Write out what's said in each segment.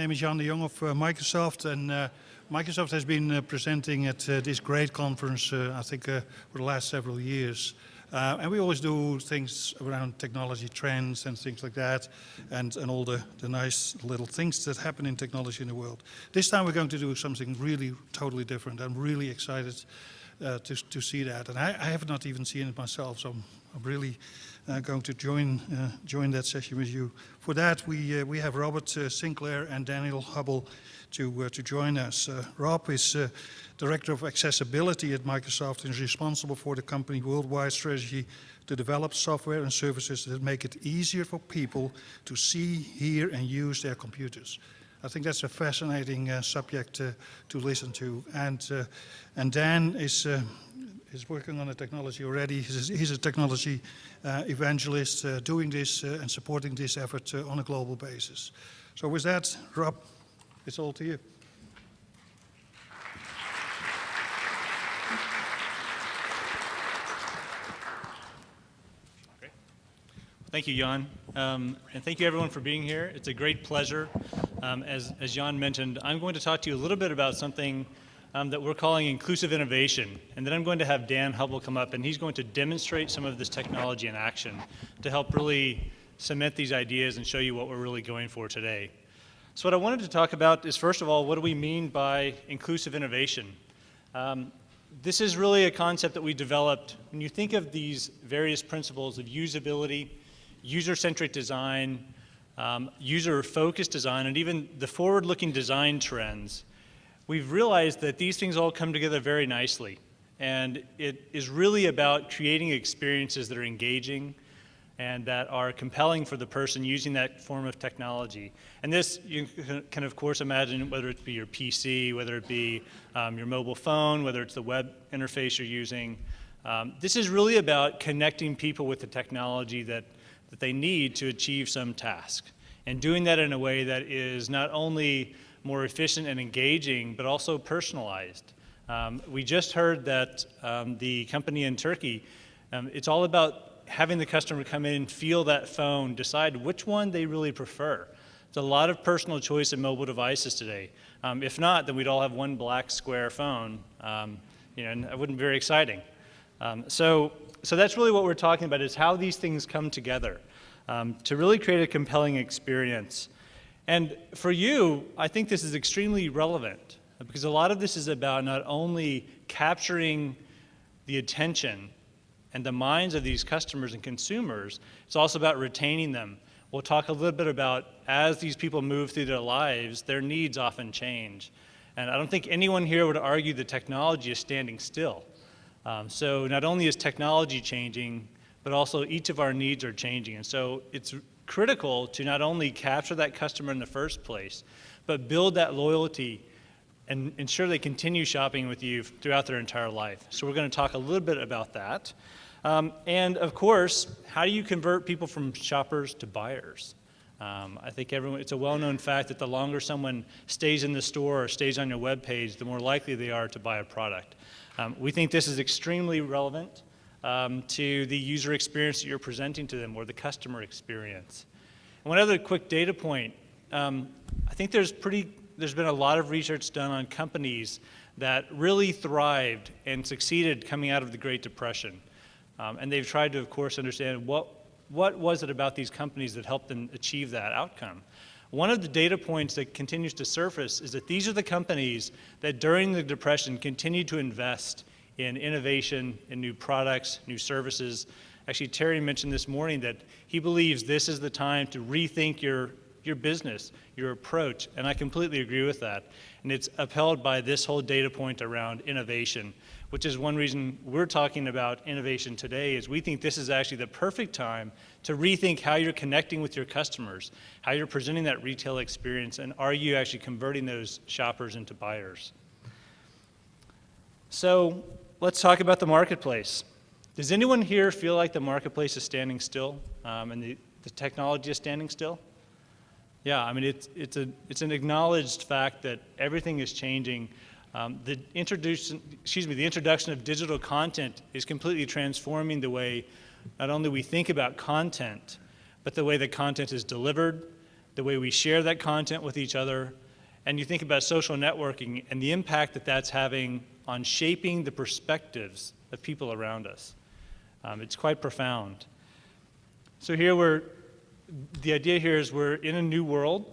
name is Jan de Jong of Microsoft, and Microsoft has been presenting at this great conference, I think, for the last several years. And we always do things around technology trends and things like that, and all the nice little things that happen in technology in the world. This time we're going to do something really totally different. I'm really excited to see that, and I have not even seen it myself, so I'm really going to join that session with you. For that, we have Robert Sinclair and Daniel Hubble to join us. Rob is Director of Accessibility at Microsoft and is responsible for the company's worldwide strategy to develop software and services that make it easier for people to see, hear, and use their computers. I think that's a fascinating subject to listen to. And Dan is working on the technology already. He's a technology evangelist doing this and supporting this effort on a global basis. So with that, Rob, it's all to you. Great. Thank you, Jan. And thank you, everyone, for being here. It's a great pleasure. As Jan mentioned, I'm going to talk to you a little bit about something that we're calling inclusive innovation. And then I'm going to have Dan Hubble come up, and he's going to demonstrate some of this technology in action to help really cement these ideas and show you what we're really going for today. So what I wanted to talk about is, first of all, what do we mean by inclusive innovation? This is really a concept that we developed. When you think of these various principles of usability, user-centric design, user-focused design, and even the forward-looking design trends, we've realized that these things all come together very nicely. And it is really about creating experiences that are engaging and that are compelling for the person using that form of technology. And this, you can of course imagine, whether it be your PC, whether it be your mobile phone, whether it's the web interface you're using. This is really about connecting people with the technology that they need to achieve some task. And doing that in a way that is not only more efficient and engaging, but also personalized. We just heard that the company in Turkey, it's all about having the customer come in, feel that phone, decide which one they really prefer. It's a lot of personal choice in mobile devices today. If not, then we'd all have one black square phone, and that wouldn't be very exciting. So that's really what we're talking about, is how these things come together to really create a compelling experience. And for you, I think this is extremely relevant, because a lot of this is about not only capturing the attention and the minds of these customers and consumers, it's also about retaining them. We'll talk a little bit about, as these people move through their lives, their needs often change. And I don't think anyone here would argue that technology is standing still. So not only is technology changing, but also each of our needs are changing. And so it's critical to not only capture that customer in the first place, but build that loyalty and ensure they continue shopping with you throughout their entire life. So we're going to talk a little bit about that. And of course, how do you convert people from shoppers to buyers? I think it's a well-known fact that the longer someone stays in the store or stays on your web page, the more likely they are to buy a product. We think this is extremely relevant to the user experience that you're presenting to them, or the customer experience. And one other quick data point, I think there's been a lot of research done on companies that really thrived and succeeded coming out of the Great Depression. And they've tried to, of course, understand what was it about these companies that helped them achieve that outcome. One of the data points that continues to surface is that these are the companies that during the Depression continued to invest in innovation, in new products, new services. Actually, Terry mentioned this morning that he believes this is the time to rethink your business, your approach, and I completely agree with that. And it's upheld by this whole data point around innovation, which is one reason we're talking about innovation today, is we think this is actually the perfect time to rethink how you're connecting with your customers, how you're presenting that retail experience, and are you actually converting those shoppers into buyers. So let's talk about the marketplace. Does anyone here feel like the marketplace is standing still and the technology is standing still? Yeah, I mean, it's an acknowledged fact that everything is changing. The introduction of digital content is completely transforming the way not only we think about content, but the way that content is delivered, the way we share that content with each other, and you think about social networking and the impact that that's having on shaping the perspectives of people around us. It's quite profound. So the idea here is we're in a new world.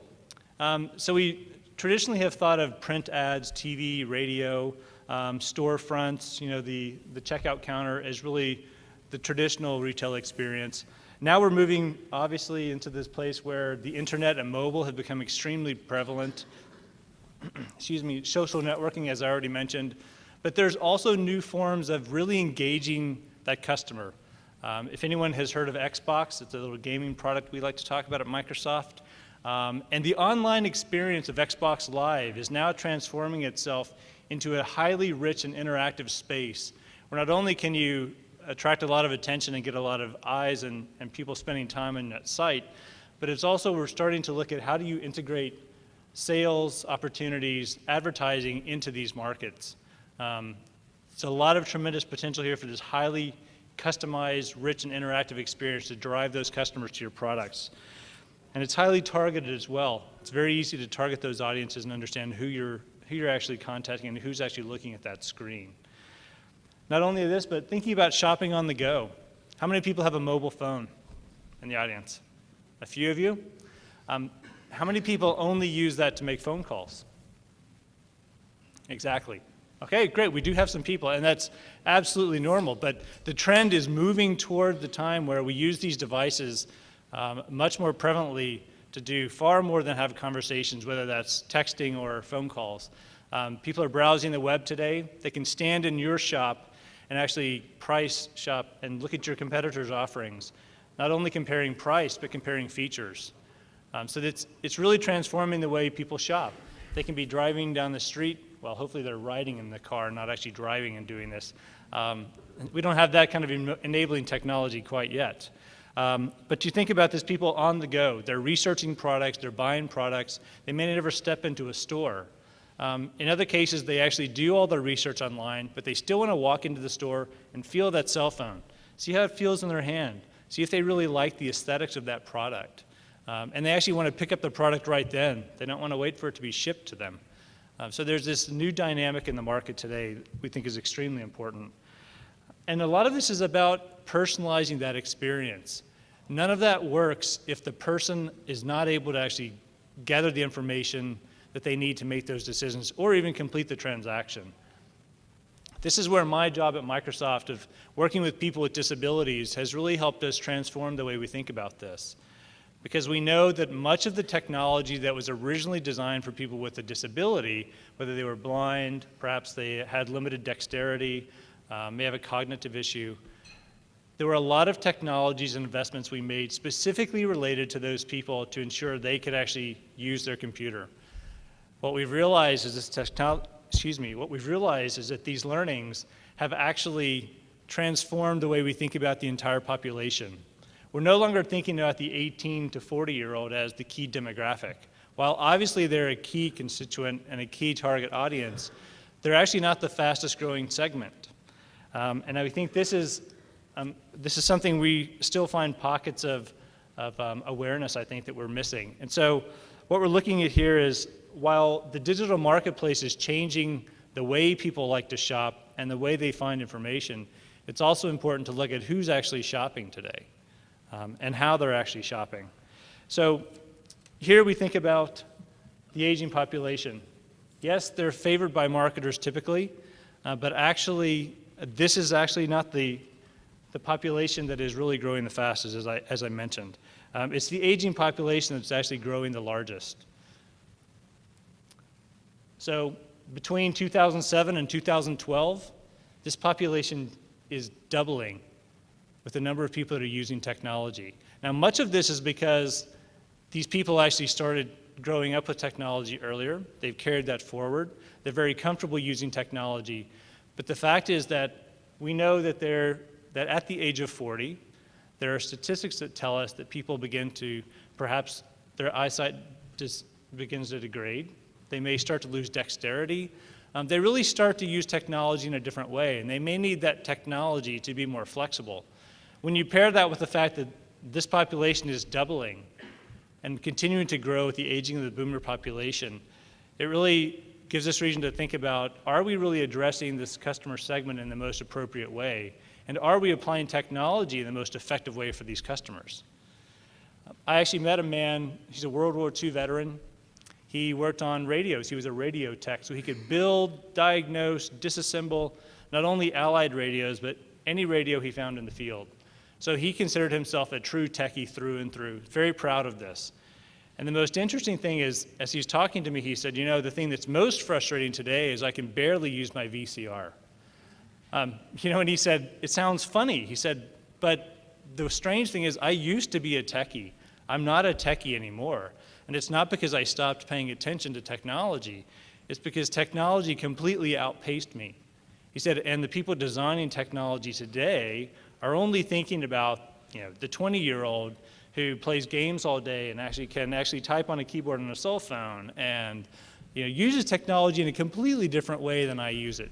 So we traditionally have thought of print ads, TV, radio, storefronts, the checkout counter as really the traditional retail experience. Now we're moving, obviously, into this place where the internet and mobile have become extremely prevalent. Excuse me, social networking, as I already mentioned. But there's also new forms of really engaging that customer. If anyone has heard of Xbox, it's a little gaming product we like to talk about at Microsoft. And the online experience of Xbox Live is now transforming itself into a highly rich and interactive space where not only can you attract a lot of attention and get a lot of eyes and people spending time on that site, but it's also we're starting to look at how do you integrate sales opportunities, advertising into these markets. So a lot of tremendous potential here for this highly customized, rich, and interactive experience to drive those customers to your products. And it's highly targeted as well. It's very easy to target those audiences and understand who you're actually contacting and who's actually looking at that screen. Not only this, but thinking about shopping on the go. How many people have a mobile phone in the audience? A few of you? How many people only use that to make phone calls? Exactly. Okay, great, we do have some people, and that's absolutely normal, but the trend is moving toward the time where we use these devices much more prevalently to do far more than have conversations, whether that's texting or phone calls. People are browsing the web today. They can stand in your shop and actually price shop and look at your competitors' offerings, not only comparing price, but comparing features. So it's really transforming the way people shop. They can be driving down the street. Well, hopefully they're riding in the car, not actually driving and doing this. We don't have that kind of enabling technology quite yet. But you think about this, people on the go. They're researching products, they're buying products. They may never step into a store. In other cases, they actually do all their research online, but they still want to walk into the store and feel that cell phone. See how it feels in their hand. See if they really like the aesthetics of that product. And they actually want to pick up the product right then. They don't want to wait for it to be shipped to them. So there's this new dynamic in the market today that we think is extremely important. And a lot of this is about personalizing that experience. None of that works if the person is not able to actually gather the information that they need to make those decisions or even complete the transaction. This is where my job at Microsoft of working with people with disabilities has really helped us transform the way we think about this. Because we know that much of the technology that was originally designed for people with a disability, whether they were blind, perhaps they had limited dexterity, may have a cognitive issue, there were a lot of technologies and investments we made specifically related to those people to ensure they could actually use their computer. What we've realized is what we've realized is that these learnings have actually transformed the way we think about the entire population. We're no longer thinking about the 18 to 40-year-old as the key demographic. While obviously they're a key constituent and a key target audience, they're actually not the fastest growing segment. And I think this is something we still find pockets of awareness, I think, that we're missing. And so what we're looking at here is while the digital marketplace is changing the way people like to shop and the way they find information, it's also important to look at who's actually shopping today. And how they're actually shopping. So here we think about the aging population. Yes, they're favored by marketers typically, but actually this is actually not the population that is really growing the fastest, as I mentioned. It's the aging population that's actually growing the largest. So between 2007 and 2012, this population is doubling with the number of people that are using technology. Now, much of this is because these people actually started growing up with technology earlier. They've carried that forward. They're very comfortable using technology. But the fact is that we know that at the age of 40, there are statistics that tell us that people begin to, perhaps their eyesight just begins to degrade. They may start to lose dexterity. They really start to use technology in a different way, and they may need that technology to be more flexible. When you pair that with the fact that this population is doubling, and continuing to grow with the aging of the boomer population, it really gives us reason to think about, are we really addressing this customer segment in the most appropriate way? And are we applying technology in the most effective way for these customers? I actually met a man, he's a World War II veteran. He worked on radios. He was a radio tech, so he could build, diagnose, disassemble not only Allied radios, but any radio he found in the field. So he considered himself a true techie through and through, very proud of this. And the most interesting thing is, as he's talking to me, he said, you know, the thing that's most frustrating today is I can barely use my VCR. You know, and he said, it sounds funny. He said, but the strange thing is I used to be a techie. I'm not a techie anymore. And it's not because I stopped paying attention to technology. It's because technology completely outpaced me. He said, and the people designing technology today are only thinking about, you know, the 20-year-old who plays games all day and can type on a keyboard on a cell phone and, you know, uses technology in a completely different way than I use it.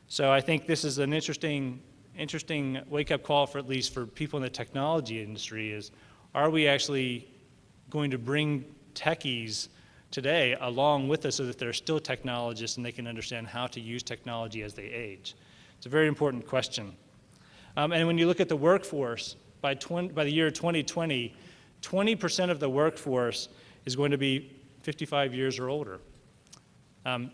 So I think this is an interesting wake-up call for at least for people in the technology industry is, are we actually going to bring techies today along with us so that they're still technologists and they can understand how to use technology as they age? It's a very important question. And when you look at the workforce, by the year 2020, 20% of the workforce is going to be 55 years or older.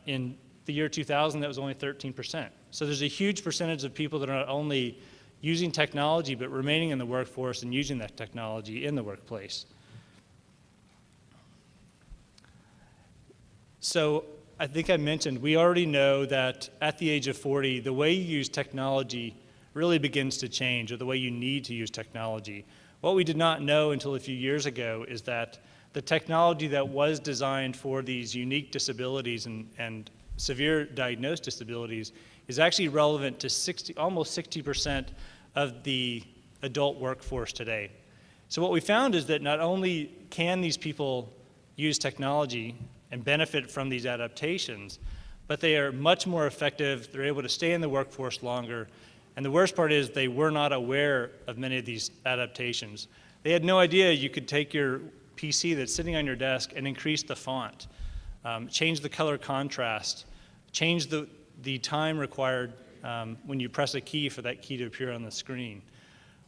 In the year 2000, that was only 13%. So there's a huge percentage of people that are not only using technology, but remaining in the workforce and using that technology in the workplace. So I think I mentioned, we already know that at the age of 40, the way you use technology really begins to change, or the way you need to use technology. What we did not know until a few years ago is that the technology that was designed for these unique disabilities and severe diagnosed disabilities is actually relevant to almost 60% of the adult workforce today. So what we found is that not only can these people use technology and benefit from these adaptations, but they are much more effective, they're able to stay in the workforce longer, and the worst part is they were not aware of many of these adaptations. They had no idea you could take your PC that's sitting on your desk and increase the font, change the color contrast, change the time required when you press a key for that key to appear on the screen,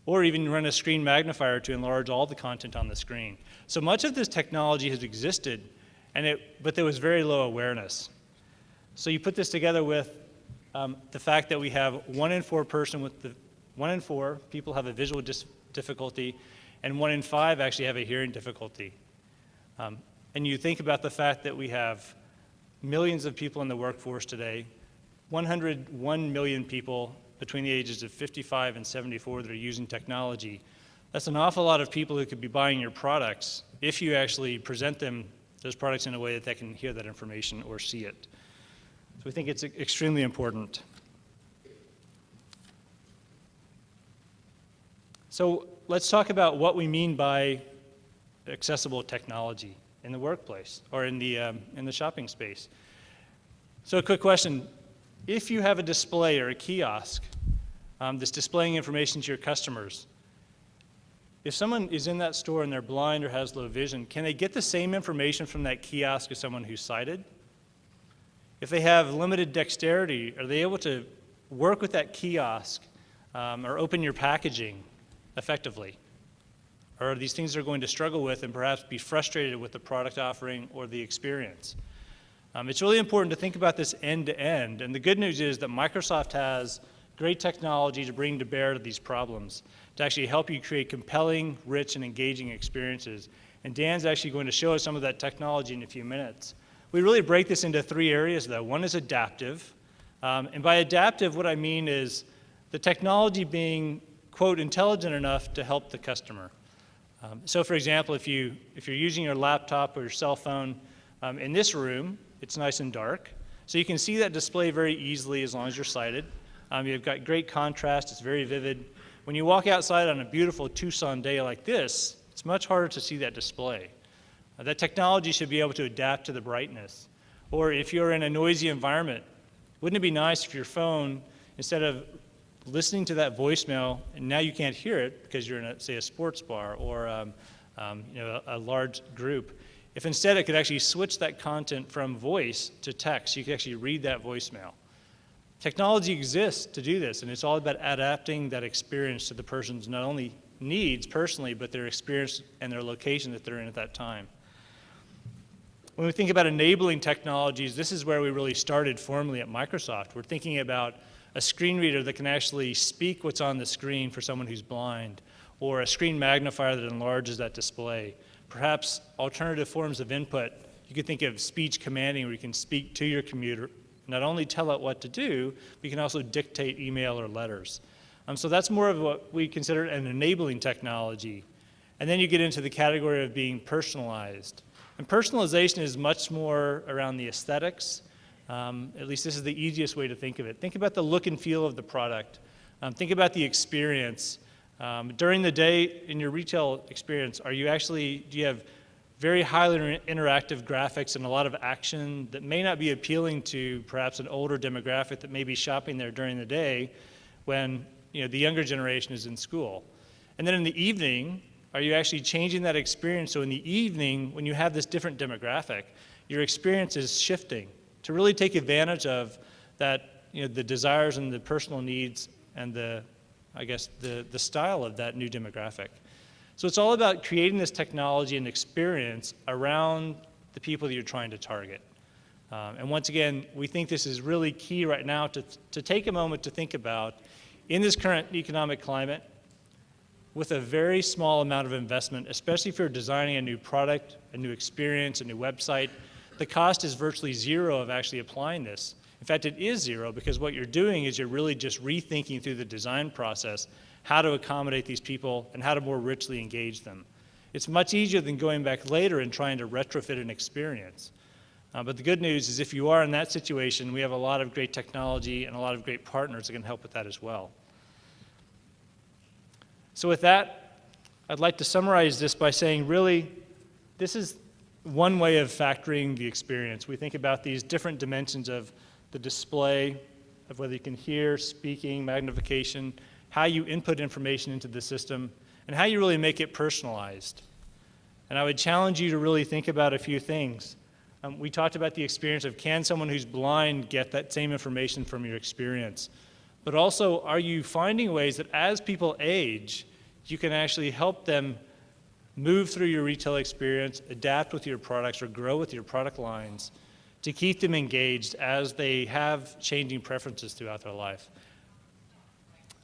or even run a screen magnifier to enlarge all the content on the screen. So much of this technology has existed, but there was very low awareness. So you put this together with the fact that we have 1 in 4 people have a visual difficulty, and 1 in 5 actually have a hearing difficulty. And you think about the fact that we have millions of people in the workforce today, 101 million people between the ages of 55 and 74 that are using technology. That's an awful lot of people who could be buying your products if you actually present them those products in a way that they can hear that information or see it. So we think it's extremely important. So let's talk about what we mean by accessible technology in the workplace or in the shopping space. So a quick question. If you have a display or a kiosk that's displaying information to your customers, if someone is in that store and they're blind or has low vision, can they get the same information from that kiosk as someone who's sighted? If they have limited dexterity, are they able to work with that kiosk or open your packaging effectively? Or are these things they're going to struggle with and perhaps be frustrated with the product offering or the experience? It's really important to think about this end to end. And the good news is that Microsoft has great technology to bring to bear to these problems to actually help you create compelling, rich, and engaging experiences. And Dan's actually going to show us some of that technology in a few minutes. We really break this into 3 areas, though. One is adaptive. And by adaptive, what I mean is the technology being, quote, intelligent enough to help the customer. So for example, if you're using your laptop or your cell phone in this room, it's nice and dark. So you can see that display very easily as long as you're sighted. You've got great contrast, it's very vivid. When you walk outside on a beautiful Tucson day like this, it's much harder to see that display. That technology should be able to adapt to the brightness. Or if you're in a noisy environment, wouldn't it be nice if your phone, instead of listening to that voicemail, and now you can't hear it because you're in, say, a sports bar or a large group. If instead it could actually switch that content from voice to text, you could actually read that voicemail. Technology exists to do this, and it's all about adapting that experience to the person's not only needs personally, but their experience and their location that they're in at that time. When we think about enabling technologies, this is where we really started formally at Microsoft. We're thinking about a screen reader that can actually speak what's on the screen for someone who's blind, or a screen magnifier that enlarges that display. Perhaps alternative forms of input. You could think of speech commanding, where you can speak to your computer, not only tell it what to do, but you can also dictate email or letters. So that's more of what we consider an enabling technology. And then you get into the category of being personalized. And personalization is much more around the aesthetics. At least this is the easiest way to think of it. Think about the look and feel of the product. Think about the experience. During the day in your retail experience, do you have very highly interactive graphics and a lot of action that may not be appealing to perhaps an older demographic that may be shopping there during the day when the younger generation is in school? And then in the evening, are you actually changing that experience so in the evening, when you have this different demographic, your experience is shifting to really take advantage of that, the desires and the personal needs and the style of that new demographic. So it's all about creating this technology and experience around the people that you're trying to target. And once again, we think this is really key right now to take a moment to think about, in this current economic climate, with a very small amount of investment, especially if you're designing a new product, a new experience, a new website, the cost is virtually zero of actually applying this. In fact, it is zero, because what you're doing is you're really just rethinking through the design process how to accommodate these people and how to more richly engage them. It's much easier than going back later and trying to retrofit an experience. But the good news is, if you are in that situation, we have a lot of great technology and a lot of great partners that can help with that as well. So with that, I'd like to summarize this by saying, really, this is one way of factoring the experience. We think about these different dimensions of the display, of whether you can hear, speaking, magnification, how you input information into the system, and how you really make it personalized. And I would challenge you to really think about a few things. We talked about the experience of, can someone who's blind get that same information from your experience? But also, are you finding ways that as people age, you can actually help them move through your retail experience, adapt with your products, or grow with your product lines to keep them engaged as they have changing preferences throughout their life?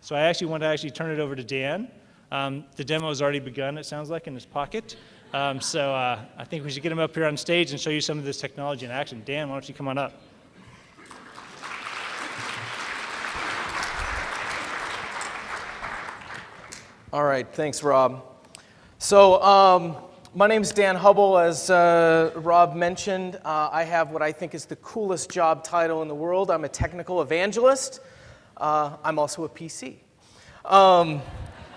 So I actually want to turn it over to Dan. The demo has already begun, it sounds like, in his pocket. So I think we should get him up here on stage and show you some of this technology in action. Dan, why don't you come on up? All right, thanks, Rob. So my name's Dan Hubble. As Rob mentioned, I have what I think is the coolest job title in the world. I'm a technical evangelist. I'm also a PC.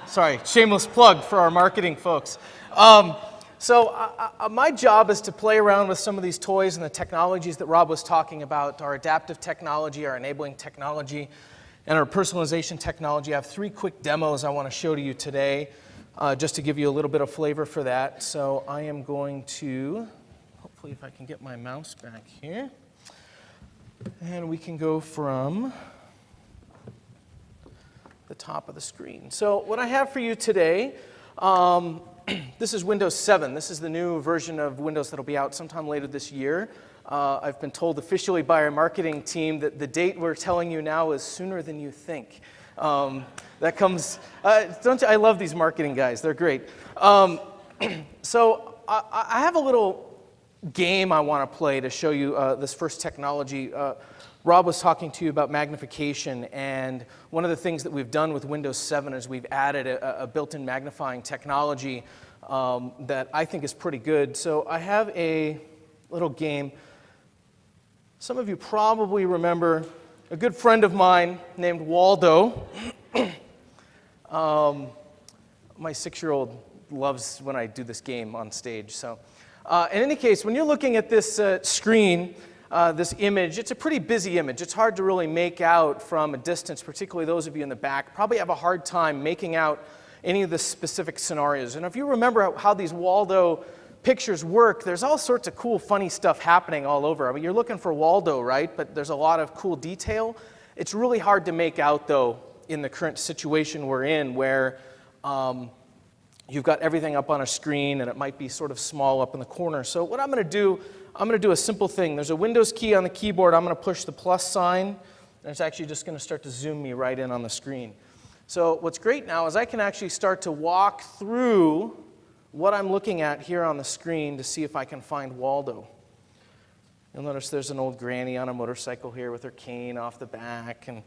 Sorry, shameless plug for our marketing folks. My job is to play around with some of these toys and the technologies that Rob was talking about, our adaptive technology, our enabling technology, and our personalization technology. I have 3 quick demos I want to show to you today, just to give you a little bit of flavor for that. So I am going to, hopefully if I can get my mouse back here, and we can go from the top of the screen. So what I have for you today, this is Windows 7. This is the new version of Windows that'll be out sometime later this year. I've been told officially by our marketing team that the date we're telling you now is sooner than you think. That comes, I love these marketing guys, they're great. So I have a little game I want to play to show you this first technology. Rob was talking to you about magnification, and one of the things that we've done with Windows 7 is we've added a built-in magnifying technology that I think is pretty good. So I have a little game. Some of you probably remember a good friend of mine named Waldo. My 6-year-old loves when I do this game on stage. So, in any case, when you're looking at this screen, this image, it's a pretty busy image. It's hard to really make out from a distance, particularly those of you in the back. Probably have a hard time making out any of the specific scenarios. And if you remember how these Waldo pictures work, there's all sorts of cool, funny stuff happening all over. I mean, you're looking for Waldo, right? But there's a lot of cool detail. It's really hard to make out, though, in the current situation we're in, where you've got everything up on a screen and it might be sort of small up in the corner. So what I'm going to do a simple thing. There's a Windows key on the keyboard. I'm going to push the plus sign, and it's actually just going to start to zoom me right in on the screen. So what's great now is I can actually start to walk through what I'm looking at here on the screen to see if I can find Waldo. You'll notice there's an old granny on a motorcycle here with her cane off the back. And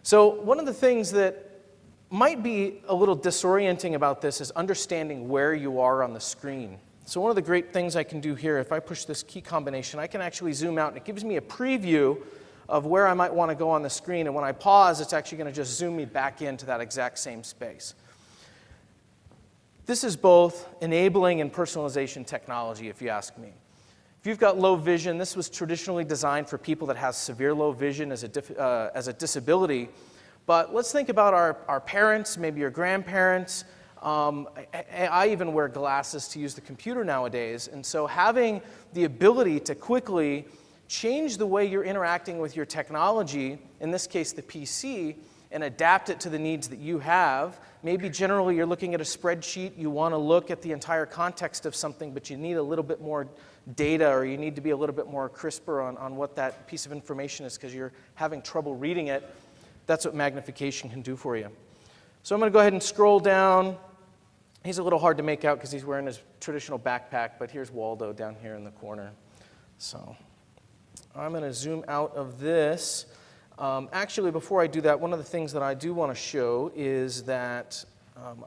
so one of the things that might be a little disorienting about this is understanding where you are on the screen. So one of the great things I can do here, if I push this key combination, I can actually zoom out, and it gives me a preview of where I might want to go on the screen. And when I pause, it's actually going to just zoom me back into that exact same space. This is both enabling and personalization technology, if you ask me. If you've got low vision, this was traditionally designed for people that have severe low vision as a disability. But let's think about our parents, maybe your grandparents. I even wear glasses to use the computer nowadays. And so having the ability to quickly change the way you're interacting with your technology, in this case the PC, and adapt it to the needs that you have. Maybe generally you're looking at a spreadsheet, you want to look at the entire context of something, but you need a little bit more data, or you need to be a little bit more crisper on what that piece of information is because you're having trouble reading it. That's what magnification can do for you. So I'm going to go ahead and scroll down. He's a little hard to make out because he's wearing his traditional backpack, but here's Waldo down here in the corner. So I'm going to zoom out of this. Actually, before I do that, one of the things that I do want to show is that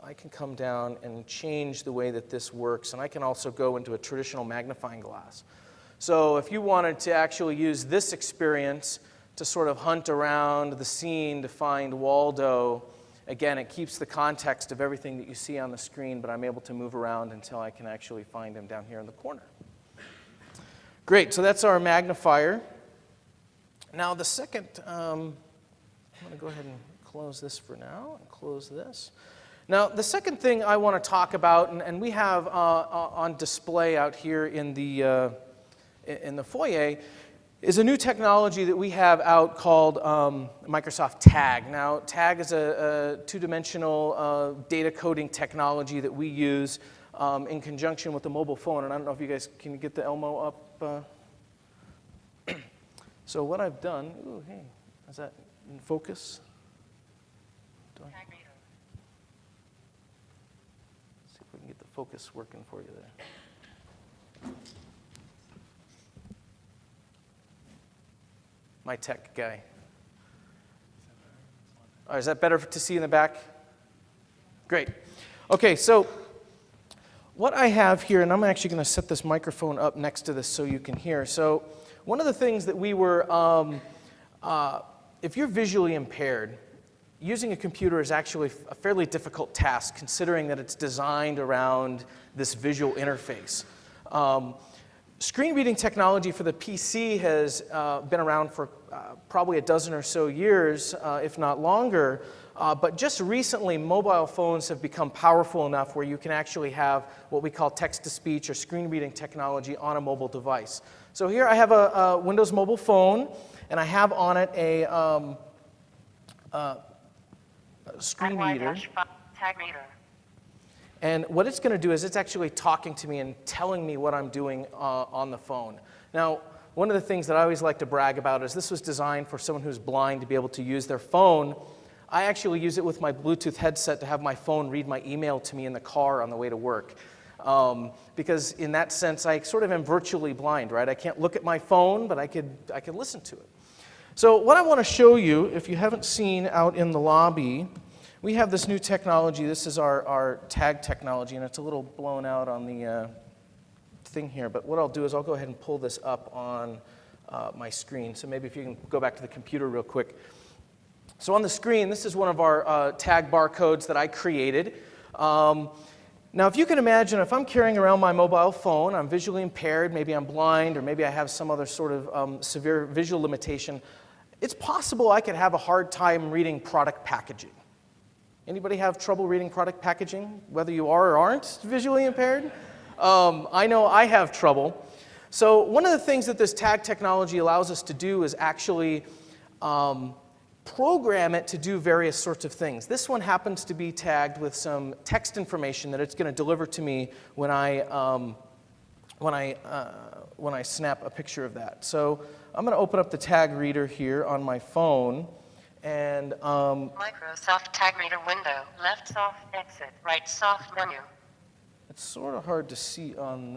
I can come down and change the way that this works, and I can also go into a traditional magnifying glass. So if you wanted to actually use this experience to sort of hunt around the scene to find Waldo, again, it keeps the context of everything that you see on the screen, but I'm able to move around until I can actually find him down here in the corner. Great, so that's our magnifier. Now the second, I'm going to go ahead and close this for now and close this. Now the second thing I want to talk about, and we have on display out here in the foyer, is a new technology that we have out called Microsoft Tag. Now Tag is a two-dimensional data coding technology that we use in conjunction with the mobile phone. And I don't know if you guys, can you get the Elmo up? So what I've done, ooh, hey, is that in focus? See if we can get the focus working for you there. My tech guy. Is that better to see in the back? Great. Okay, so what I have here, and I'm actually going to set this microphone up next to this so you can hear. So one of the things that we were, if you're visually impaired, using a computer is actually a fairly difficult task considering that it's designed around this visual interface. Screen reading technology for the PC has been around for probably a dozen or so years, if not longer. But just recently, mobile phones have become powerful enough where you can actually have what we call text-to-speech or screen reading technology on a mobile device. So here I have a Windows mobile phone, and I have on it a screen reader. And what it's going to do is it's actually talking to me and telling me what I'm doing on the phone. Now, one of the things that I always like to brag about is this was designed for someone who's blind to be able to use their phone. I actually use it with my Bluetooth headset to have my phone read my email to me in the car on the way to work. Because in that sense, I sort of am virtually blind, right? I can't look at my phone, but I can listen to it. So what I want to show you, if you haven't seen out in the lobby, we have this new technology. This is our tag technology, and it's a little blown out on the thing here. But what I'll do is I'll go ahead and pull this up on my screen. So maybe if you can go back to the computer real quick. So on the screen, this is one of our tag barcodes that I created. Now, if you can imagine, if I'm carrying around my mobile phone, I'm visually impaired, maybe I'm blind, or maybe I have some other sort of severe visual limitation, it's possible I could have a hard time reading product packaging. Anybody have trouble reading product packaging, whether you are or aren't visually impaired? I know I have trouble. So one of the things that this tag technology allows us to do is actually program it to do various sorts of things. This one happens to be tagged with some text information that it's going to deliver to me when I snap a picture of that. So I'm going to open up the tag reader here on my phone, and Microsoft Tag Reader window, left soft exit, right soft menu. it's sort of hard to see on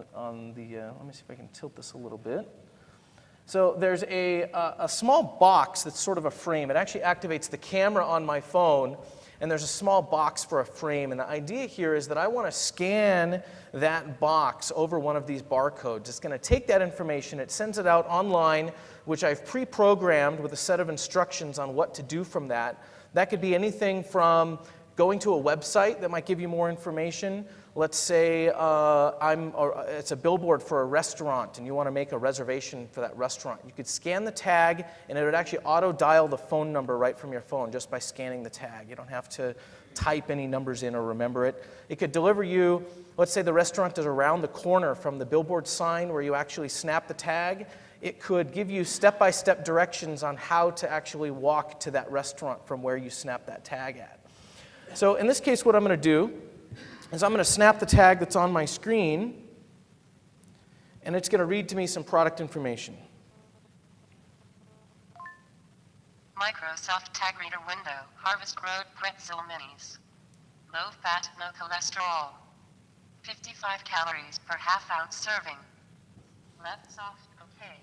the, let me see if I can tilt this a little bit. So there's a small box that's sort of a frame. It actually activates the camera on my phone, and there's a small box for a frame. And the idea here is that I want to scan that box over one of these barcodes. It's going to take that information, it sends it out online, which I've pre-programmed with a set of instructions on what to do from that. That could be anything from going to a website that might give you more information. Let's say it's a billboard for a restaurant and you want to make a reservation for that restaurant. You could scan the tag and it would actually auto-dial the phone number right from your phone just by scanning the tag. You don't have to type any numbers in or remember it. It could deliver you, let's say the restaurant is around the corner from the billboard sign where you actually snap the tag. It could give you step-by-step directions on how to actually walk to that restaurant from where you snap that tag at. So in this case, what I'm going to do is I'm going to snap the tag that's on my screen, and it's going to read to me some product information. Microsoft Tag Reader window, Harvest Road Pretzel Minis. Low fat, no cholesterol. 55 calories per half-ounce serving. Left soft, okay.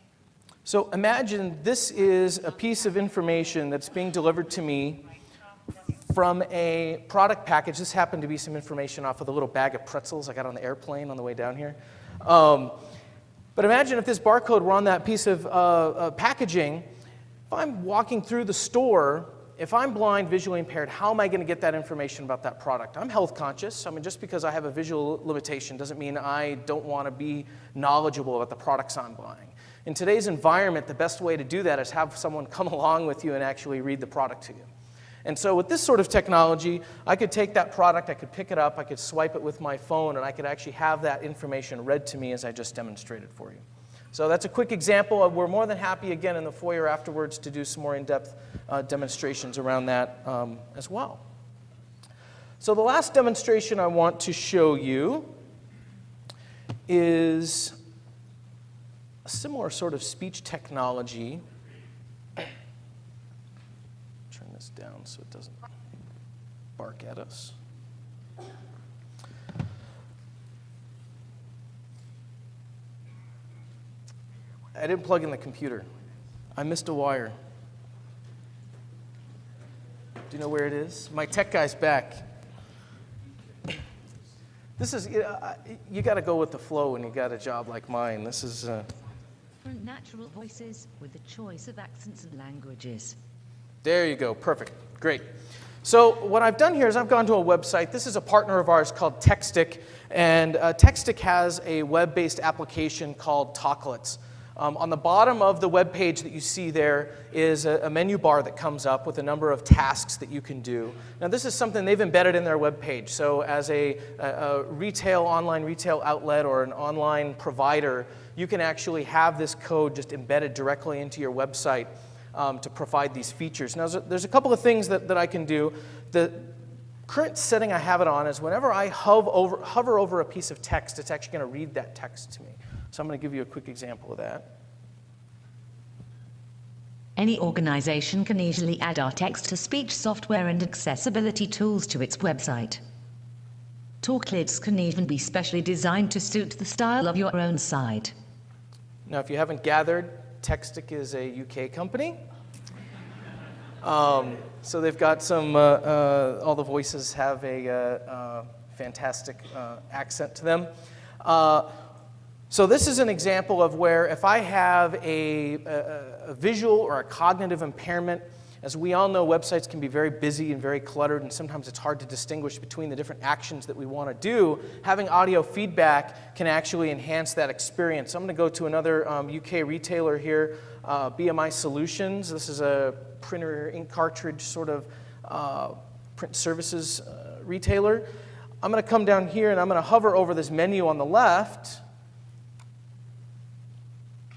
So imagine this is a piece of information that's being delivered to me from a product package. This happened to be some information off of the little bag of pretzels I got on the airplane on the way down here. But imagine if this barcode were on that piece of packaging. If I'm walking through the store, if I'm blind, visually impaired, how am I going to get that information about that product? I'm health conscious. I mean, just because I have a visual limitation doesn't mean I don't want to be knowledgeable about the products I'm buying. In today's environment, the best way to do that is have someone come along with you and actually read the product to you. And so with this sort of technology, I could take that product, I could pick it up, I could swipe it with my phone, and I could actually have that information read to me as I just demonstrated for you. So that's a quick example. We're more than happy, again, in the foyer afterwards to do some more in-depth demonstrations around that as well. So the last demonstration I want to show you is a similar sort of speech technology. Turn this down so it doesn't bark at us. I didn't plug in the computer. I missed a wire. Do you know where it is? My tech guy's back. This is, you got to go with the flow when you got a job like mine. This is... Different natural voices with a choice of accents and languages. There you go. Perfect. Great. So what I've done here is I've gone to a website. This is a partner of ours called Textic, and Textic has a web-based application called Talklets. On the bottom of the web page that you see there is a menu bar that comes up with a number of tasks that you can do. Now this is something they've embedded in their web page. So as a online retail outlet or an online provider, you can actually have this code just embedded directly into your website to provide these features. Now there's a couple of things that I can do. The current setting I have it on is whenever I hover over a piece of text, it's actually going to read that text to me. So I'm going to give you a quick example of that. Any organization can easily add our text-to-speech software and accessibility tools to its website. Talklets can even be specially designed to suit the style of your own site. Now, if you haven't gathered, Textic is a UK company. So they've got some, all the voices have a fantastic accent to them. So this is an example of where if I have a visual or a cognitive impairment, as we all know, websites can be very busy and very cluttered, and sometimes it's hard to distinguish between the different actions that we want to do. Having audio feedback can actually enhance that experience. I'm going to go to another UK retailer here, BMI Solutions. This is a printer ink cartridge sort of print services retailer. I'm going to come down here and I'm going to hover over this menu on the left.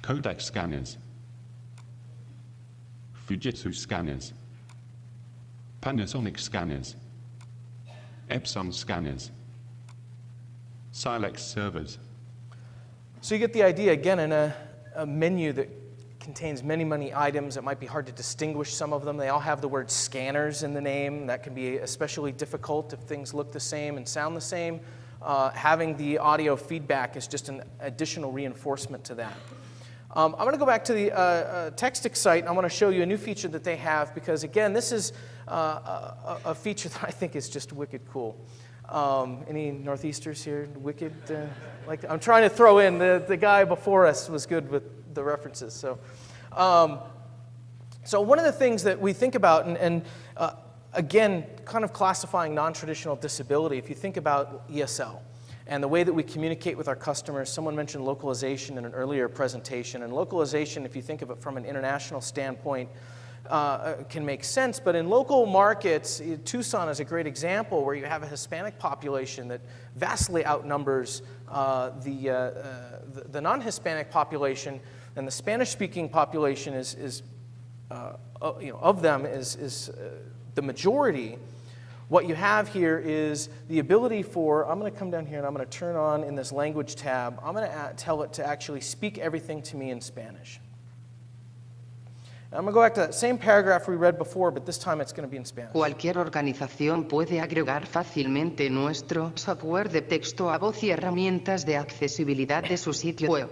Kodak scanners, Fujitsu scanners, Panasonic scanners, Epson scanners, Silex servers. So you get the idea, again, in a menu that contains many, many items. It might be hard to distinguish some of them. They all have the word scanners in the name. That can be especially difficult if things look the same and sound the same. Having the audio feedback is just an additional reinforcement to that. I'm going to go back to the Textic site, and I want to show you a new feature that they have, because, again, this is a feature that I think is just wicked cool. Any Northeasters here? Wicked? I'm trying to throw in, the guy before us was good with the references. So one of the things that we think about, and again, kind of classifying non-traditional disability, if you think about ESL and the way that we communicate with our customers, someone mentioned localization in an earlier presentation, and localization, if you think of it from an international standpoint, can make sense, but in local markets, Tucson is a great example where you have a Hispanic population that vastly outnumbers the non-Hispanic population, and the Spanish-speaking population is of them is the majority. What you have here is the ability for, I'm going to come down here and I'm going to turn on in this language tab, I'm going to tell it to actually speak everything to me in Spanish. I'm going to go back to that same paragraph we read before, but this time it's going to be in Spanish. Cualquier organización puede agregar fácilmente nuestro software de texto a voz y herramientas de accesibilidad de su sitio web.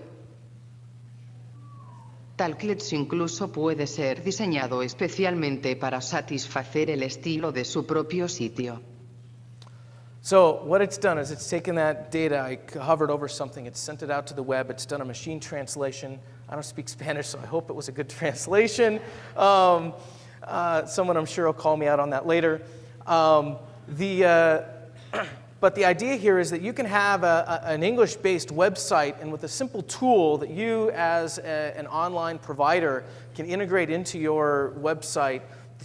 Talklets incluso puede ser diseñado especialmente para satisfacer el estilo de su propio sitio. So what it's done is it's taken that data, I hovered over something, it's sent it out to the web, it's done a machine translation. I don't speak Spanish, so I hope it was a good translation. Someone I'm sure will call me out on that later. But the idea here is that you can have an English-based website, and with a simple tool that you as an online provider can integrate into your website,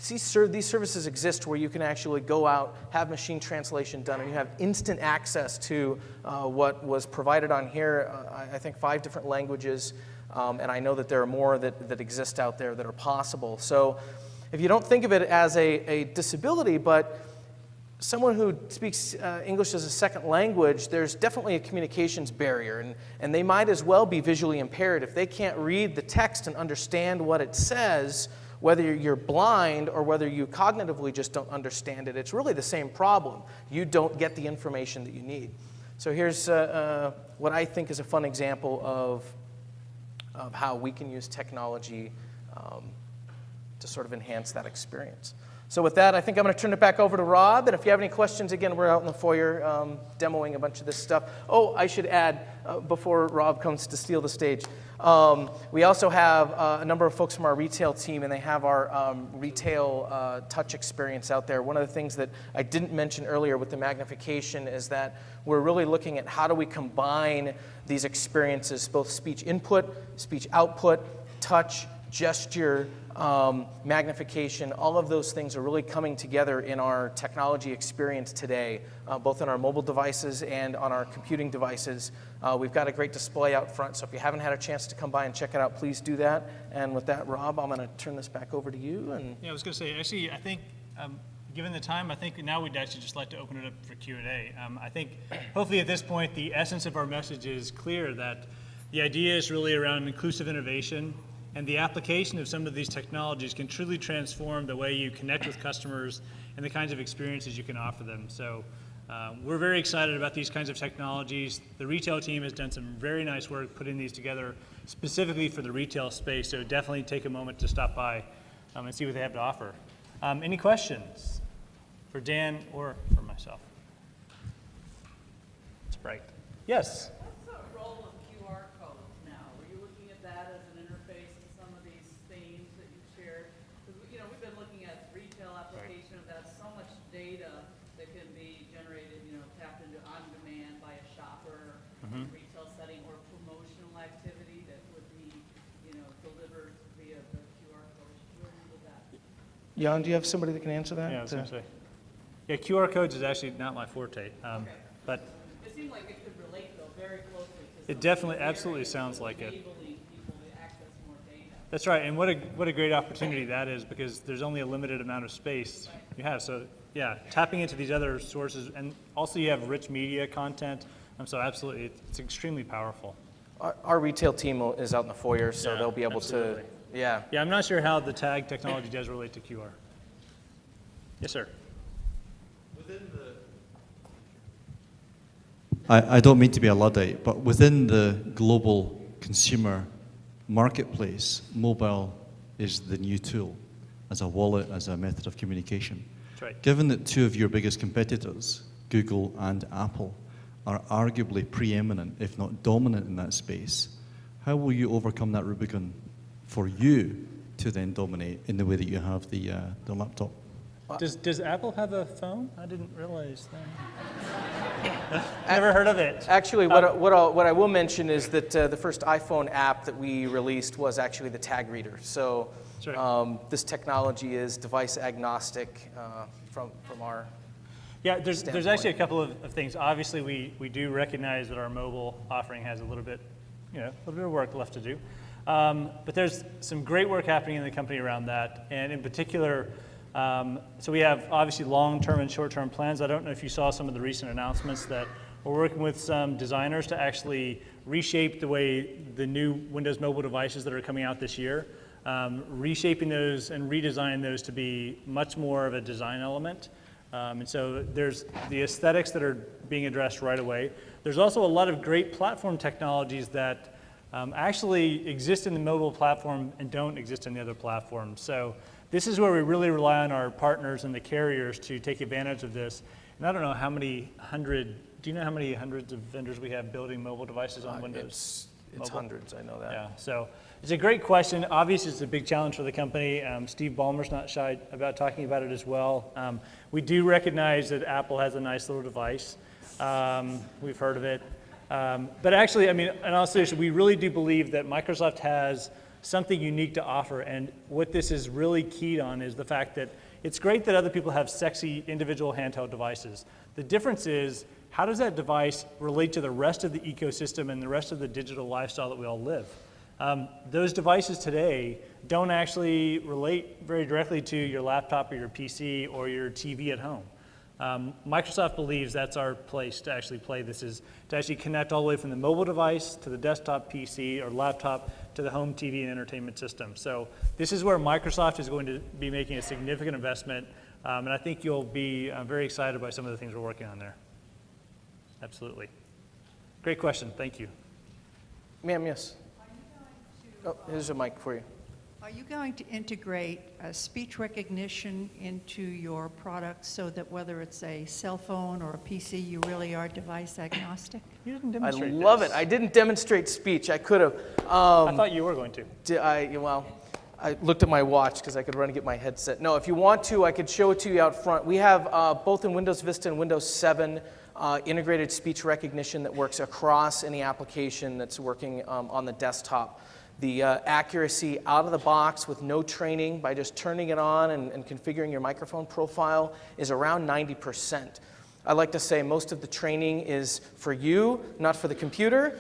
these services exist where you can actually go out, have machine translation done, and you have instant access to what was provided on here, I think 5 different languages, and I know that there are more that exist out there that are possible. So if you don't think of it as a disability, but someone who speaks English as a second language, there's definitely a communications barrier, and they might as well be visually impaired. If they can't read the text and understand what it says, whether you're blind or whether you cognitively just don't understand it, it's really the same problem. You don't get the information that you need. So here's what I think is a fun example of how we can use technology to sort of enhance that experience. So with that, I think I'm going to turn it back over to Rob. And if you have any questions, again, we're out in the foyer demoing a bunch of this stuff. Oh, I should add, before Rob comes to steal the stage, we also have a number of folks from our retail team, and they have our retail touch experience out there. One of the things that I didn't mention earlier with the magnification is that we're really looking at how do we combine these experiences, both speech input, speech output, touch, gesture, magnification. All of those things are really coming together in our technology experience today, both on our mobile devices and on our computing devices. We've got a great display out front, so if you haven't had a chance to come by and check it out, please do that. And with that, Rob, I'm going to turn this back over to you. And Yeah, I was going to say, actually, I think, given the time, I think now we'd actually just like to open it up for Q&A. I think hopefully at this point, the essence of our message is clear, that the idea is really around inclusive innovation, and the application of some of these technologies can truly transform the way you connect with customers and the kinds of experiences you can offer them. So we're very excited about these kinds of technologies. The retail team has done some very nice work putting these together specifically for the retail space, so definitely take a moment to stop by and see what they have to offer. Any questions for Dan or for myself? It's bright. Yes? What's the role of QR codes now? Were you looking at that as an interface to some of these themes that you shared? Because we've been looking at retail application of that, so much data that can be generated, tapped into on demand by a shopper in a retail setting, or promotional activity that would be, delivered via the QR code. Should you handle that? Jan, do you have somebody that can answer that? Yeah, I was going to say. Yeah, QR codes is actually not my forte, but It seemed like it could relate though very closely to it definitely, absolutely sounds like it. enabling people to access more data. That's right, and what a great opportunity that is, because there's only a limited amount of space you have. So yeah, tapping into these other sources, and also you have rich media content. So absolutely, it's extremely powerful. Our retail team is out in the foyer, so Yeah, they'll be able absolutely. to, yeah. Yeah, I'm not sure how the tag technology does relate to QR. Yes, sir. I don't mean to be a Luddite, but within the global consumer marketplace, mobile is the new tool as a wallet, as a method of communication. That's right. Given that two of your biggest competitors, Google and Apple, are arguably preeminent, if not dominant in that space, how will you overcome that Rubicon for you to then dominate in the way that you have the laptop? Does Apple have a phone? I didn't realize that. Never heard of it. Actually, what I will mention is that the first iPhone app that we released was actually the tag reader. So That's right. this technology is device agnostic from our. Yeah, there's standpoint. actually a couple of things. Obviously, we do recognize that our mobile offering has a little bit of work left to do. But there's some great work happening in the company around that, and in particular, so we have obviously long-term and short-term plans. I don't know if you saw some of the recent announcements that we're working with some designers to actually reshape the way the new Windows mobile devices that are coming out this year, reshaping those and redesign those to be much more of a design element. And so there's the aesthetics that are being addressed right away. There's also a lot of great platform technologies that actually exist in the mobile platform and don't exist in the other platforms. So this is where we really rely on our partners and the carriers to take advantage of this. And I don't know how many do you know how many hundreds of vendors we have building mobile devices on Windows? It's Mobile? hundreds, I know that. Yeah, so it's a great question. Obviously, it's a big challenge for the company. Steve Ballmer's not shy about talking about it as well. We do recognize that Apple has a nice little device. We've heard of it. But actually, I mean, in all seriousness, we really do believe that Microsoft has something unique to offer. And what this is really keyed on is the fact that it's great that other people have sexy individual handheld devices. The difference is, how does that device relate to the rest of the ecosystem and the rest of the digital lifestyle that we all live? Those devices today don't actually relate very directly to your laptop or your PC or your TV at home. Microsoft believes that's our place to actually play. This is to actually connect all the way from the mobile device to the desktop PC or laptop to the home TV and entertainment system. So this is where Microsoft is going to be making a significant investment, and I think you'll be very excited by some of the things we're working on there. Absolutely. Great question. Thank you. Ma'am, yes. Oh, here's a mic for you. Are you going to integrate speech recognition into your product so that whether it's a cell phone or a PC, you really are device agnostic? You didn't I demonstrate love this. it. I didn't demonstrate speech. I could have. I thought you were going to. I looked at my watch because I could run and get my headset. No, if you want to, I could show it to you out front. We have both in Windows Vista and Windows 7 integrated speech recognition that works across any application that's working on the desktop. The accuracy out of the box with no training by just turning it on and configuring your microphone profile is around 90%. I like to say most of the training is for you, not for the computer.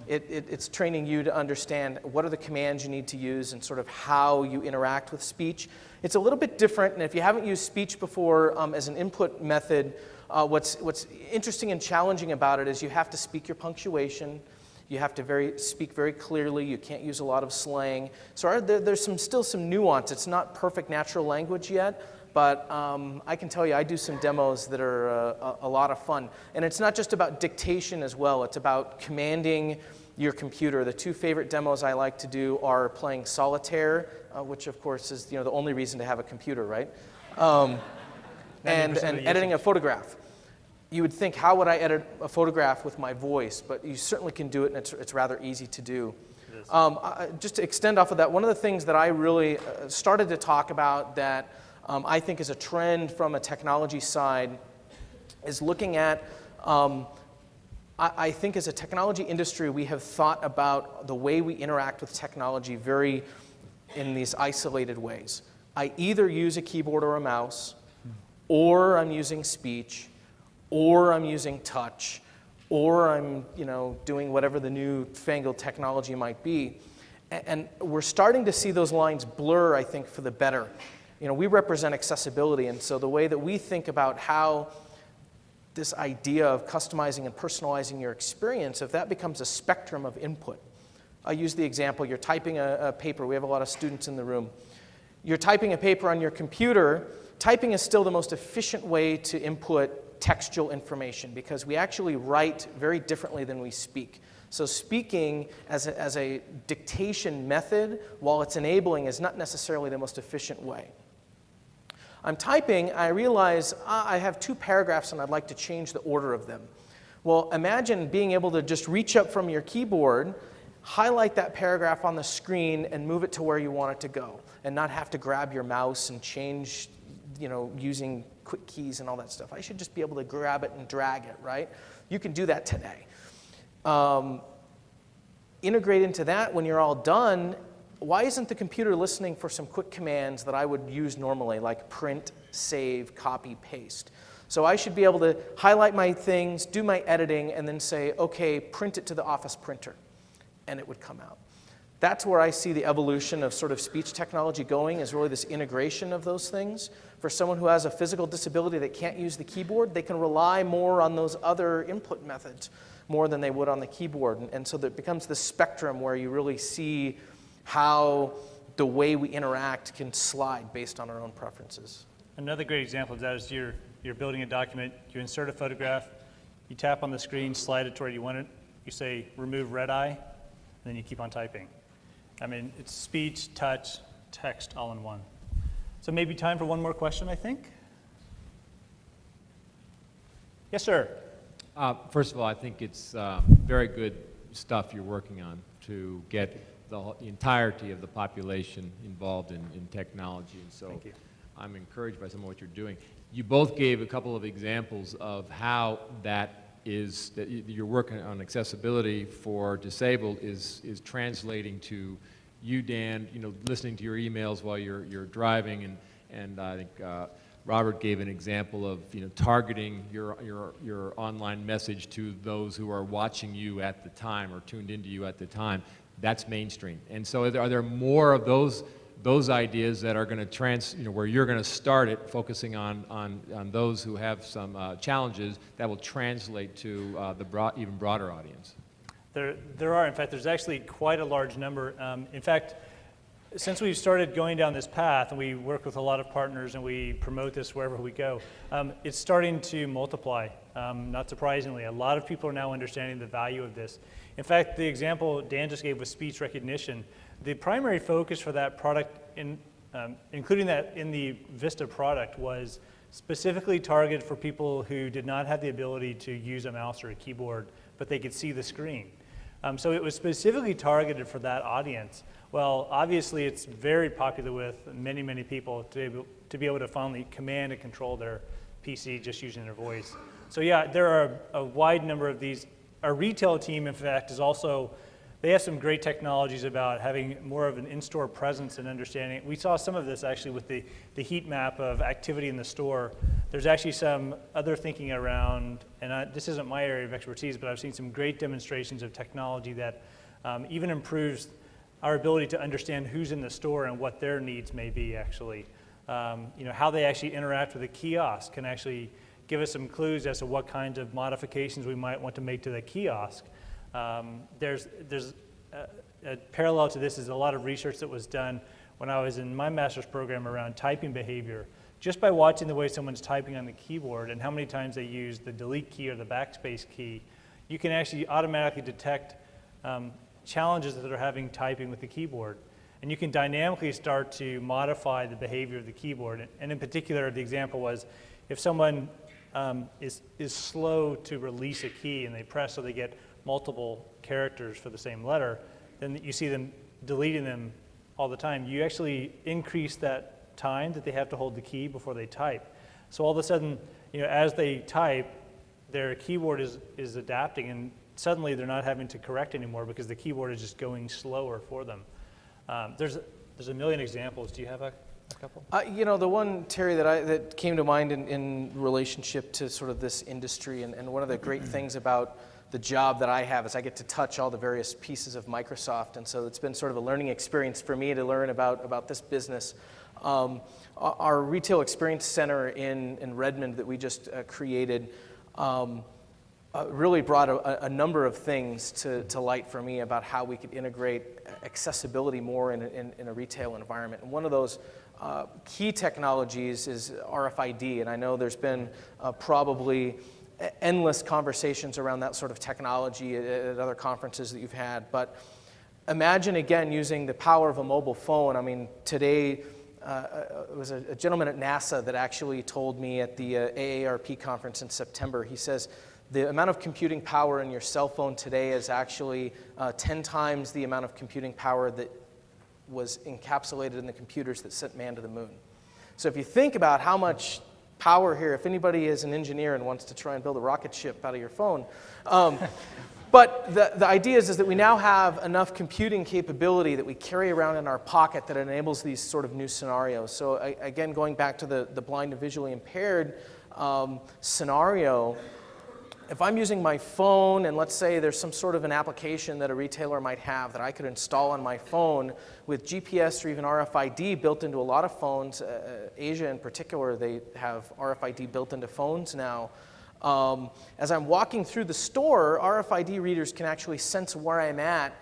It's training you to understand what are the commands you need to use and sort of how you interact with speech. It's a little bit different, and if you haven't used speech before as an input method, what's interesting and challenging about it is you have to speak your punctuation. You have to speak very clearly. You can't use a lot of slang. So there's still some nuance. It's not perfect natural language yet, but I can tell you I do some demos that are a lot of fun. And it's not just about dictation as well. It's about commanding your computer. The two favorite demos I like to do are playing solitaire, which of course is the only reason to have a computer, right? And editing a photograph. You would think, how would I edit a photograph with my voice? But you certainly can do it, and it's rather easy to do. Just to extend off of that, one of the things that I really started to talk about that I think is a trend from a technology side is looking at, I think as a technology industry, we have thought about the way we interact with technology very in these isolated ways. I either use a keyboard or a mouse, or I'm using speech, or I'm using touch, or I'm doing whatever the new fangled technology might be. And we're starting to see those lines blur, I think, for the better. We represent accessibility, and so the way that we think about how this idea of customizing and personalizing your experience, if that becomes a spectrum of input. I'll use the example, you're typing a paper. We have a lot of students in the room. You're typing a paper on your computer. Typing is still the most efficient way to input textual information because we actually write very differently than we speak. So speaking as a dictation method, while it's enabling, is not necessarily the most efficient way. I'm typing, I realize I have 2 paragraphs and I'd like to change the order of them. Well, imagine being able to just reach up from your keyboard, highlight that paragraph on the screen and move it to where you want it to go and not have to grab your mouse and change, using quick keys and all that stuff. I should just be able to grab it and drag it, right? You can do that today. Integrate into that when you're all done. Why isn't the computer listening for some quick commands that I would use normally, like print, save, copy, paste? So I should be able to highlight my things, do my editing, and then say, okay, print it to the office printer, and it would come out. That's where I see the evolution of sort of speech technology going, is really this integration of those things. For someone who has a physical disability that can't use the keyboard, they can rely more on those other input methods more than they would on the keyboard. And so there becomes this spectrum where you really see how the way we interact can slide based on our own preferences. Another great example of that is you're building a document, you insert a photograph, you tap on the screen, slide it to where you want it, you say remove red eye, and then you keep on typing. I mean, it's speech, touch, text all in one. So maybe time for one more question, I think. Yes, sir. First of all, I think it's very good stuff you're working on to get the entirety of the population involved in technology. And so I'm encouraged by some of what you're doing. You both gave a couple of examples of how that your work on accessibility for disabled is translating to you, Dan, listening to your emails while you're driving, and I think Robert gave an example of targeting your online message to those who are watching you at the time or tuned into you at the time. That's mainstream. And so are there more of those ideas that are going to where you're going to start it, focusing on those who have some challenges that will translate to the even broader audience? There are. In fact, there's actually quite a large number. In fact, since we've started going down this path, and we work with a lot of partners and we promote this wherever we go, it's starting to multiply. Not surprisingly, a lot of people are now understanding the value of this. In fact, the example Dan just gave was speech recognition. The primary focus for that product, including that in the Vista product, was specifically targeted for people who did not have the ability to use a mouse or a keyboard, but they could see the screen. So it was specifically targeted for that audience. Well, obviously, it's very popular with many, many people to be able to finally command and control their PC just using their voice. So yeah, there are a wide number of these. Our retail team, in fact, is also, they have some great technologies about having more of an in-store presence and understanding. We saw some of this actually with the heat map of activity in the store. There's actually some other thinking around, and this isn't my area of expertise, but I've seen some great demonstrations of technology that even improves our ability to understand who's in the store and what their needs may be actually. How they actually interact with the kiosk can actually give us some clues as to what kinds of modifications we might want to make to the kiosk. There's a parallel to this is a lot of research that was done when I was in my master's program around typing behavior. Just by watching the way someone's typing on the keyboard and how many times they use the delete key or the backspace key, you can actually automatically detect challenges that they're having typing with the keyboard. And you can dynamically start to modify the behavior of the keyboard. And in particular, the example was if someone is slow to release a key and they press so they get multiple characters for the same letter, then you see them deleting them all the time. You actually increase that time that they have to hold the key before they type. So all of a sudden, as they type, their keyboard is adapting, and suddenly they're not having to correct anymore because the keyboard is just going slower for them. There's a million examples. Do you have a You know, the one, Terry, that came to mind in relationship to sort of this industry, and one of the great things about the job that I have is I get to touch all the various pieces of Microsoft, and so it's been sort of a learning experience for me to learn about this business. Our Retail Experience Center in Redmond that we just created really brought a number of things to light for me about how we could integrate accessibility more in a retail environment. And one of those key technologies is RFID, and I know there's been probably endless conversations around that sort of technology at other conferences that you've had. But imagine, again, using the power of a mobile phone. I mean, today, it was a gentleman at NASA that actually told me at the AARP conference in September, he says, the amount of computing power in your cell phone today is actually 10 times the amount of computing power that was encapsulated in the computers that sent man to the moon. So if you think about how much power here, if anybody is an engineer and wants to try and build a rocket ship out of your phone, but the idea is that we now have enough computing capability that we carry around in our pocket that enables these sort of new scenarios. So again, going back to the blind and visually impaired scenario, if I'm using my phone and let's say there's some sort of an application that a retailer might have that I could install on my phone with GPS or even RFID built into a lot of phones, Asia in particular, they have RFID built into phones now. As I'm walking through the store, RFID readers can actually sense where I'm at,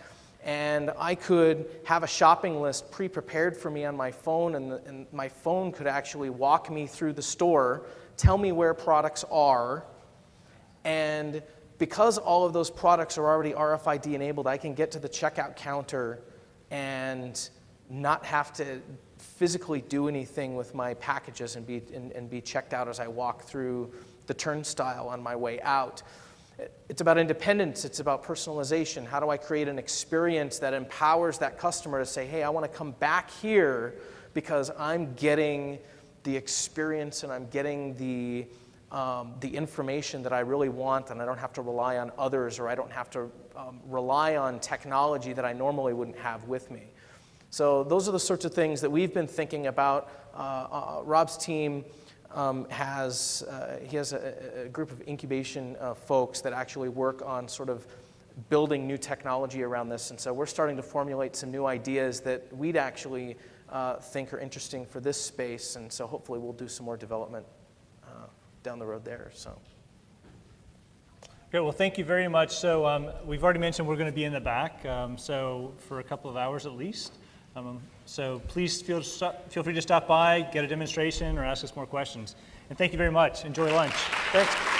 and I could have a shopping list pre-prepared for me on my phone, and my phone could actually walk me through the store, tell me where products are, and because all of those products are already RFID enabled, I can get to the checkout counter and not have to physically do anything with my packages and be checked out as I walk through the turnstile on my way out. It's about independence. It's about personalization. How do I create an experience that empowers that customer to say, hey, I want to come back here because I'm getting the experience and I'm getting the information that I really want, and I don't have to rely on others, or I don't have to rely on technology that I normally wouldn't have with me. So those are the sorts of things that we've been thinking about. Rob's team has a group of incubation folks that actually work on sort of building new technology around this, and so we're starting to formulate some new ideas that we'd actually think are interesting for this space, and so hopefully we'll do some more development down the road there. So. Great, well, thank you very much. So we've already mentioned we're going to be in the back, so for a couple of hours at least. So please feel free to stop by, get a demonstration, or ask us more questions. And thank you very much. Enjoy lunch. Thanks.